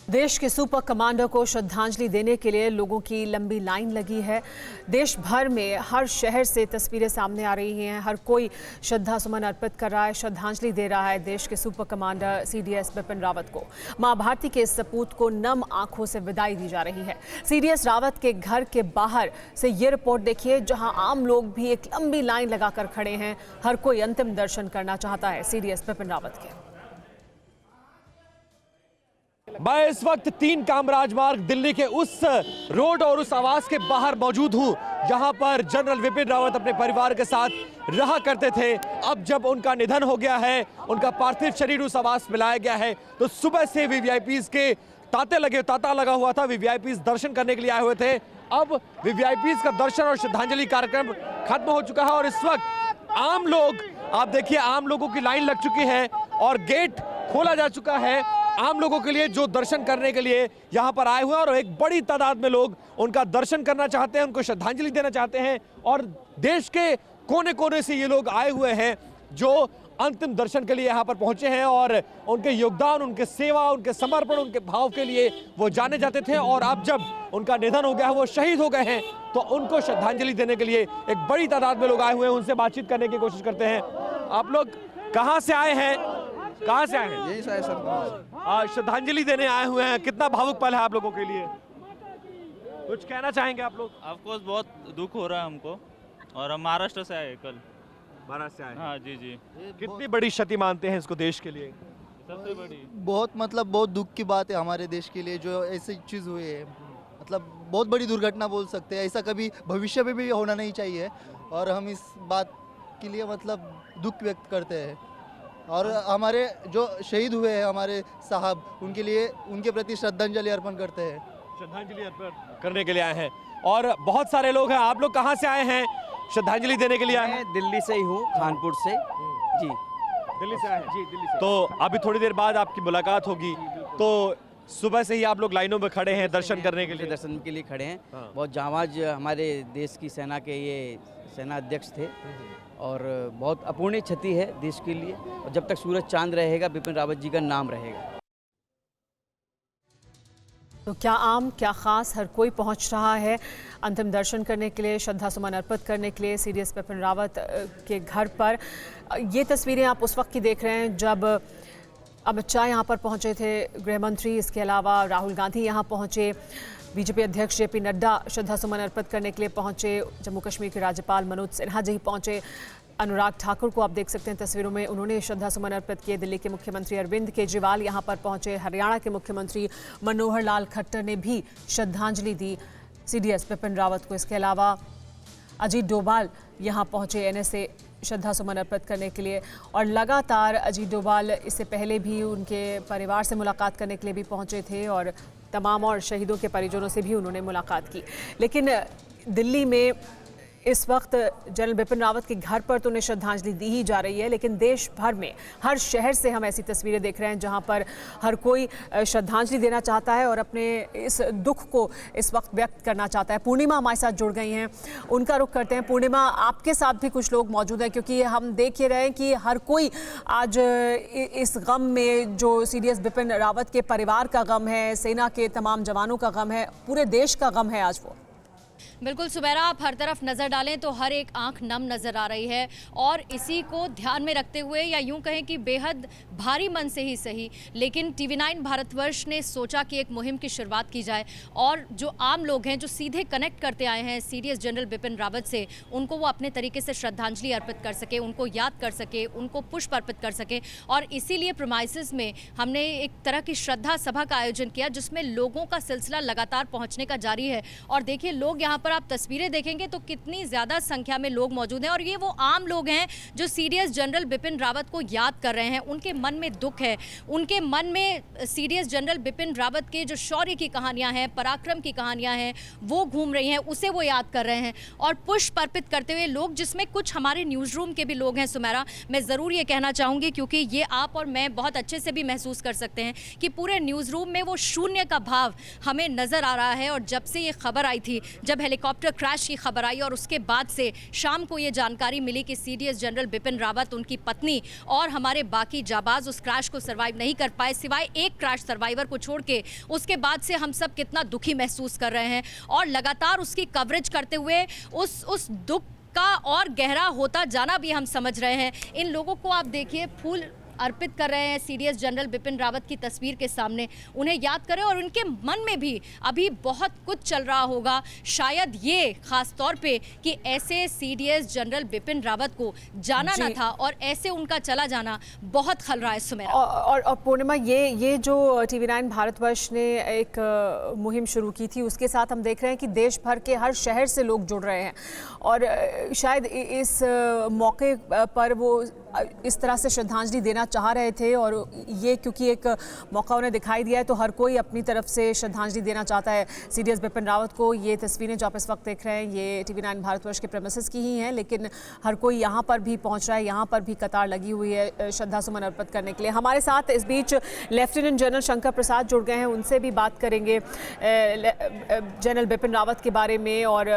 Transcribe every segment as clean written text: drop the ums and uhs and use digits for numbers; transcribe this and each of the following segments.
देश के super commander को श्रद्धांजलि देने के लिए लोगों की लंबी लाइन लगी है। देश भर में हर शहर से तस्वीरें सामने आ रही हैं। हर कोई श्रद्धा सुमन अर्पित कर रहा है, श्रद्धांजलि दे रहा है देश के super commander CDS Bipin Rawat को। मां भारती के इस सपूत को नम आंखों से विदाई दी जा रही है। सीडीएस रावत के घर के बाहर से ये रिपोर्ट देखिए, जहां आम लोग भी एक लंबी लाइन लगाकर खड़े हैं। हर कोई अंतिम दर्शन करना चाहता है सीडीएस बिपिन रावत के। मैं इस वक्त 3 कामराज मार्ग दिल्ली के उस रोड और उस आवास के बाहर मौजूद हूं जहां पर जनरल बिपिन रावत अपने परिवार के साथ रहा करते थे। अब जब उनका निधन हो गया है, उनका पार्थिव शरीर उस आवास में लाया गया है, तो सुबह से वीवीआईपीज के तांता लगा हुआ था। वीवीआईपीज दर्शन करने के लिए आए हुए थे। अब वीवीआईपीज का दर्शन और श्रद्धांजलि कार्यक्रम खत्म हो चुका है और इस वक्त आम लोग, आप देखिए, आम लोगों की लाइन लग चुकी है और गेट खोला जा चुका है आम लोगों के लिए जो दर्शन करने के लिए यहाँ पर आए हुए हैं। और एक बड़ी तादाद में लोग उनका दर्शन करना चाहते हैं, उनको श्रद्धांजलि देना चाहते हैं। और देश के कोने कोने से ये लोग आए हुए हैं जो अंतिम दर्शन के लिए यहाँ पर पहुंचे हैं और उनके योगदान, उनके सेवा, उनके समर्पण, उनके भाव के लिए वो जाने जाते थे। और अब जब उनका निधन हो गया है, वो शहीद हो गए हैं, तो उनको श्रद्धांजलि देने के लिए एक बड़ी तादाद में लोग आए हुए हैं। उनसे बातचीत करने की कोशिश करते हैं। आप लोग कहाँ से आए हैं? कहाँ से आए हैं? यही से आए सर। श्रद्धांजलि देने आए हुए हैं। कितना भावुक पल है आप लोगों के लिए? कुछ कहना चाहेंगे आप लोग? ऑफकोर्स बहुत दुख हो रहा है हमको, और हम महाराष्ट्र से आए कल। महाराष्ट्र से आए? हाँ जी जी। कितनी बड़ी क्षति मानते हैं इसको देश के लिए? सबसे बड़ी बहुत दुख की बात है हमारे देश के लिए जो ऐसी चीज़ हुई है। मतलब बहुत बड़ी दुर्घटना बोल सकते हैं। ऐसा कभी भविष्य में भी होना नहीं चाहिए और हम इस बात के लिए मतलब दुख व्यक्त करते हैं। और हमारे जो शहीद हुए हैं हमारे साहब, उनके लिए, उनके प्रति श्रद्धांजलि अर्पण करते हैं। श्रद्धांजलि अर्पण करने के लिए आए हैं और बहुत सारे लोग हैं। आप लोग कहाँ से आए हैं? श्रद्धांजलि देने के लिए आए हैं? मैं दिल्ली से ही हूँ, कानपुर से जी। दिल्ली से आए हैं? जी, दिल्ली से। तो अभी थोड़ी देर बाद आपकी मुलाकात होगी, तो सुबह से ही आप लोग लाइनों में खड़े हैं दर्शन करने के लिए? दर्शन के लिए खड़े हैं। हाँ। बहुत जांबाज हमारे देश की सेना के ये सेना अध्यक्ष थे और बहुत अपूर्णीय क्षति है देश के लिए। और जब तक सूरज चांद रहेगा, बिपिन रावत जी का नाम रहेगा। तो क्या आम, क्या खास, हर कोई पहुंच रहा है अंतिम दर्शन करने के लिए, श्रद्धा सुमन अर्पित करने के लिए सीडीएस बिपिन रावत के घर पर। ये तस्वीरें आप उस वक्त की देख रहे हैं जब अमित शाह यहाँ पर पहुंचे थे, गृह मंत्री। इसके अलावा राहुल गांधी यहाँ पहुंचे, बीजेपी अध्यक्ष जेपी नड्डा श्रद्धा सुमन अर्पित करने के लिए पहुंचे, जम्मू कश्मीर के राज्यपाल मनोज सिन्हा जी पहुंचे, अनुराग ठाकुर को आप देख सकते हैं तस्वीरों में, उन्होंने श्रद्धा सुमन अर्पित किए। दिल्ली के मुख्यमंत्री अरविंद केजरीवाल यहाँ पर पहुंचे, हरियाणा के मुख्यमंत्री मनोहर लाल खट्टर ने भी श्रद्धांजलि दी सीडीएस बिपिन रावत को। इसके अलावा अजीत डोभाल यहाँ पहुंचे एनएसए श्रद्धा सुमन अर्पित करने के लिए। और लगातार अजीत डोभाल इससे पहले भी उनके परिवार से मुलाकात करने के लिए भी पहुंचे थे और तमाम और शहीदों के परिजनों से भी उन्होंने मुलाकात की। लेकिन दिल्ली में इस वक्त जनरल बिपिन रावत के घर पर तो उन्हें श्रद्धांजलि दी ही जा रही है, लेकिन देश भर में हर शहर से हम ऐसी तस्वीरें देख रहे हैं जहां पर हर कोई श्रद्धांजलि देना चाहता है और अपने इस दुख को इस वक्त व्यक्त करना चाहता है। पूर्णिमा हमारे साथ जुड़ गई हैं, उनका रुख करते हैं। पूर्णिमा, आपके साथ भी कुछ लोग मौजूद हैं क्योंकि हम देख ही रहे हैं कि हर कोई आज इस गम में, जो सीडीएस बिपिन रावत के परिवार का गम है, सेना के तमाम जवानों का गम है, पूरे देश का गम है आज वो। बिल्कुल सुबैरा, आप हर तरफ नज़र डालें तो हर एक आंख नम नज़र आ रही है। और इसी को ध्यान में रखते हुए, या यूं कहें कि बेहद भारी मन से ही सही, लेकिन टीवी9 भारतवर्ष ने सोचा कि एक मुहिम की शुरुआत की जाए और जो आम लोग हैं जो सीधे कनेक्ट करते आए हैं सीडीएस जनरल बिपिन रावत से, उनको वो अपने तरीके से श्रद्धांजलि अर्पित कर सके, उनको याद कर सके, उनको पुष्प अर्पित कर सके। और इसीलिए प्रीमाइसेस में हमने एक तरह की श्रद्धा सभा का आयोजन किया जिसमें लोगों का सिलसिला लगातार पहुँचने का जारी है। और देखिए, लोग यहाँ पर आप तस्वीरें देखेंगे तो कितनी ज्यादा संख्या में लोग मौजूद हैं और ये वो आम लोग हैं जो सीडीएस जनरल बिपिन रावत को याद कर रहे हैं। उनके मन में दुख है, उनके मन में सीडीएस जनरल बिपिन रावत के जो शौर्य की कहानियां हैं, पराक्रम की कहानियां हैं, वो घूम रही हैं, उसे वो याद कर रहे हैं। और पुष्प अर्पित करते हुए लोग, जिसमें कुछ हमारे न्यूज़ रूम के भी लोग हैं सुमेरा, मैं ज़रूर ये कहना चाहूँगी क्योंकि ये आप और मैं बहुत अच्छे से भी महसूस कर सकते हैं कि पूरे न्यूज़ रूम में वो शून्य का भाव हमें नज़र आ रहा है। और जब से ये खबर आई थी, जब जब हेलीकॉप्टर क्रैश की खबर आई और उसके बाद से शाम को ये जानकारी मिली कि सीडीएस जनरल बिपिन रावत, उनकी पत्नी और हमारे बाकी जाबाज उस क्रैश को सर्वाइव नहीं कर पाए, सिवाय एक क्रैश सर्वाइवर को छोड़ के। उसके बाद से हम सब कितना दुखी महसूस कर रहे हैं और लगातार उसकी कवरेज करते हुए उस दुख का और गहरा होता जाना भी हम समझ रहे हैं। इन लोगों को आप देखिए, फूल अर्पित कर रहे हैं सीडीएस जनरल बिपिन रावत की तस्वीर के सामने, उन्हें याद करें। और उनके मन में भी अभी बहुत कुछ चल रहा होगा, शायद ये खास तौर पे कि ऐसे सीडीएस जनरल बिपिन रावत को जाना ना था और ऐसे उनका चला जाना बहुत खल रहा है सुमेरा। और पूर्णिमा, ये जो TV9 भारतवर्ष ने एक मुहिम शुरू की थी, उसके साथ हम देख रहे हैं कि देश भर के हर शहर से लोग जुड़ रहे हैं और शायद इस मौके पर वो इस तरह से श्रद्धांजलि देना चाह रहे थे और ये क्योंकि एक मौका उन्हें दिखाई दिया है तो हर कोई अपनी तरफ से श्रद्धांजलि देना चाहता है सीडीएस बिपिन रावत को। ये तस्वीरें जो आप इस वक्त देख रहे हैं ये TV9 भारतवर्ष के प्रेमिसेस की ही हैं, लेकिन हर कोई यहाँ पर भी पहुँच रहा है, यहाँ पर भी कतार लगी हुई है श्रद्धा सुमन अर्पित करने के लिए। हमारे साथ इस बीच लेफ्टिनेंट जनरल शंकर प्रसाद जुड़ गए हैं, उनसे भी बात करेंगे जनरल बिपिन रावत के बारे में और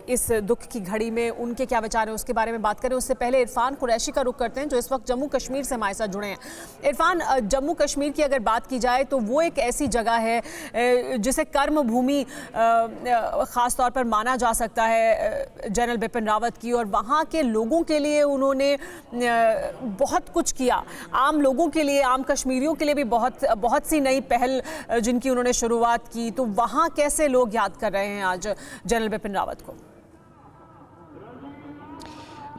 इस दुख की घड़ी में उनके क्या विचार हैं उसके बारे में बात करें। उससे पहले इरफान कुरैशी का रुख करते हैं जो इस वक्त जम्मू कश्मीर से हमारे साथ जुड़े हैं। इरफान, जम्मू कश्मीर की अगर बात की जाए तो वो एक ऐसी जगह है जिसे कर्म भूमि ख़ास तौर पर माना जा सकता है जनरल बिपिन रावत की, और वहाँ के लोगों के लिए उन्होंने बहुत कुछ किया। आम लोगों के लिए, आम कश्मीरियों के लिए भी बहुत सी नई पहल जिनकी उन्होंने शुरुआत की। तो वहाँ कैसे लोग याद कर रहे हैं आज जनरल बिपिन रावत को?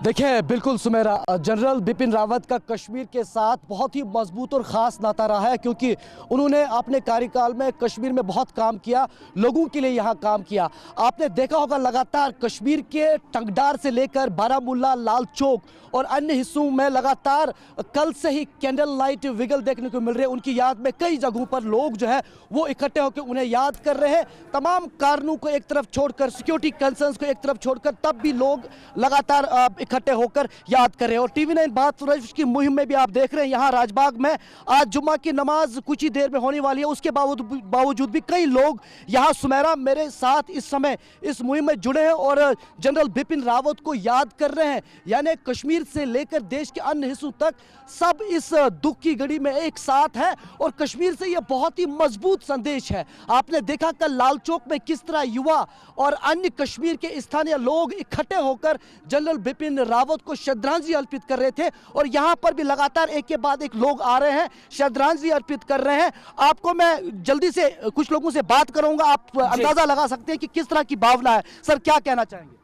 देखिए, बिल्कुल सुमेरा, जनरल बिपिन रावत का कश्मीर के साथ बहुत ही मजबूत और ख़ास नाता रहा है क्योंकि उन्होंने अपने कार्यकाल में कश्मीर में बहुत काम किया, लोगों के लिए यहाँ काम किया। आपने देखा होगा लगातार कश्मीर के टंगडार से लेकर बारामूला, लाल चौक और अन्य हिस्सों में लगातार कल से ही कैंडल लाइट विगल देखने को मिल रहे हैं। उनकी याद में कई जगहों पर लोग जो है वो इकट्ठे होकर उन्हें याद कर रहे हैं। तमाम कारणों को एक तरफ छोड़कर, सिक्योरिटी कंसर्न्स को एक तरफ छोड़कर, तब भी लोग लगातार इकट्ठे होकर याद कर रहे हैं। और TV9 भारतवर्ष की मुहिम में भी आप देख रहे हैं यहाँ राजबाग में आज जुम्मा की नमाज कुछ ही देर में होने वाली है, उसके बावजूद भी कई लोग यहाँ सुमेरा मेरे साथ इस समय इस मुहिम में जुड़े हैं और जनरल बिपिन रावत को याद कर रहे हैं। यानी कश्मीर से लेकर देश के अन्य हिस्सों तक सब इस दुख की घड़ी में एक साथ है और कश्मीर से यह बहुत ही मजबूत संदेश है। आपने देखा कल लाल चौक में किस तरह युवा और अन्य कश्मीर के स्थानीय लोग इकट्ठे होकर जनरल बिपिन रावत को श्रद्धांजलि अर्पित कर रहे थे और यहाँ पर भी लगातार एक के बाद एक लोग आ रहे हैं, श्रद्धांजलि अर्पित कर रहे हैं। आपको मैं जल्दी से कुछ लोगों से बात करूंगा, आप अंदाजा लगा सकते हैं कि किस तरह की भावना है। सर, क्या कहना चाहेंगे?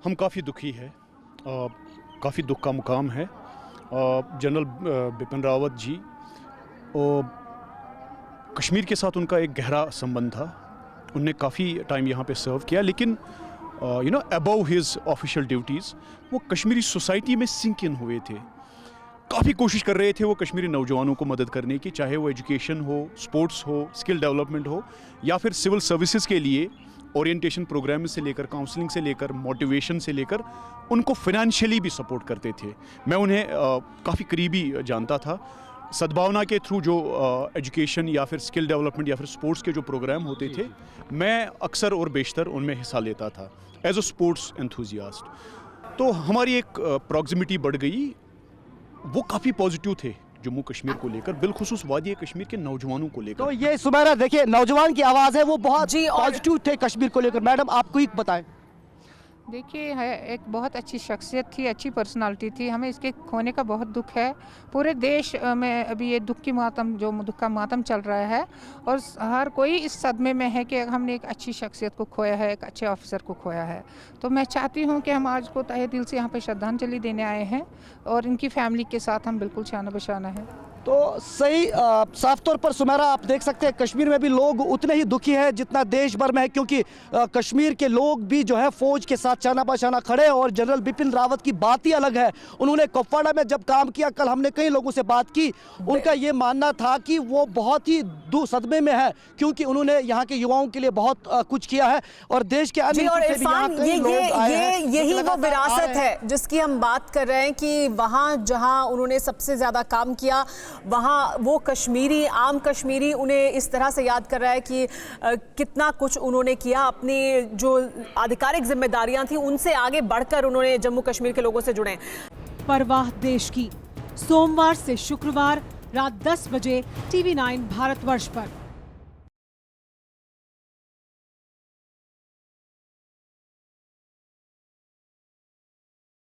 हम काफ़ी दुखी है, काफ़ी दुख का मुकाम है। जनरल बिपिन रावत जी कश्मीर के साथ उनका एक गहरा संबंध था, उनने काफ़ी टाइम यहाँ पे सर्व किया, लेकिन अबव हिज ऑफिशियल ड्यूटीज़ वो कश्मीरी सोसाइटी में सिंक इन हुए थे। काफ़ी कोशिश कर रहे थे वो कश्मीरी नौजवानों को मदद करने की, चाहे वो एजुकेशन हो, स्पोर्ट्स हो, स्किल डेवलपमेंट हो या फिर सिविल सर्विसेज के लिए ओरिएंटेशन प्रोग्राम से लेकर, काउंसलिंग से लेकर, मोटिवेशन से लेकर उनको फाइनेंशियली भी सपोर्ट करते थे। मैं उन्हें काफ़ी करीबी जानता था। सद्भावना के थ्रू जो एजुकेशन या फिर स्किल डेवलपमेंट या फिर स्पोर्ट्स के जो प्रोग्राम होते थे, मैं अक्सर और बेशतर उनमें हिस्सा लेता था एज अ स्पोर्ट्स एंथुजियास्ट। तो हमारी एक प्रॉक्सिमिटी बढ़ गई। वो काफ़ी पॉजिटिव थे जम्मू कश्मीर को लेकर, बिलखुसूस वादी कश्मीर के नौजवानों को लेकर। तो ये सुमेरा देखिए, नौजवान की आवाज़ है, वो बहुत पॉजिटिव थे कश्मीर को लेकर। मैडम, आपको ही बताएं। देखिए, है एक बहुत अच्छी शख्सियत थी, अच्छी पर्सनालिटी थी। हमें इसके खोने का बहुत दुख है। पूरे देश में अभी ये दुख का मातम चल रहा है और हर कोई इस सदमे में है कि हमने एक अच्छी शख्सियत को खोया है, एक अच्छे ऑफिसर को खोया है। तो मैं चाहती हूँ कि हम आज को तहे दिल से यहाँ पे श्रद्धांजलि देने आए हैं और इनकी फैमिली के साथ हम बिल्कुल शाना बशाना है। तो सही साफ तौर पर सुमेरा आप देख सकते हैं कश्मीर में भी लोग उतने ही दुखी हैं जितना देश भर में है, क्योंकि कश्मीर के लोग भी जो है फौज के साथ चाना बाशाना खड़े हैं और जनरल बिपिन रावत की बात ही अलग है। उन्होंने कुपवाड़ा में जब काम किया, कल हमने कई लोगों से बात की, उनका ये मानना था कि वो बहुत ही सदमे में है क्योंकि उन्होंने यहाँ के युवाओं के लिए बहुत कुछ किया है और देश के अन्य यही वो विरासत है जिसकी हम बात कर रहे हैं कि वहाँ जहाँ उन्होंने सबसे ज़्यादा काम किया वहाँ वो कश्मीरी, आम कश्मीरी उन्हें इस तरह से याद कर रहा है कि कितना कुछ उन्होंने किया, अपनी जो आधिकारिक जिम्मेदारियां थी उनसे आगे बढ़कर उन्होंने जम्मू कश्मीर के लोगों से जुड़े। परवाह देश की, सोमवार से शुक्रवार रात 10 बजे TV9 भारतवर्ष पर।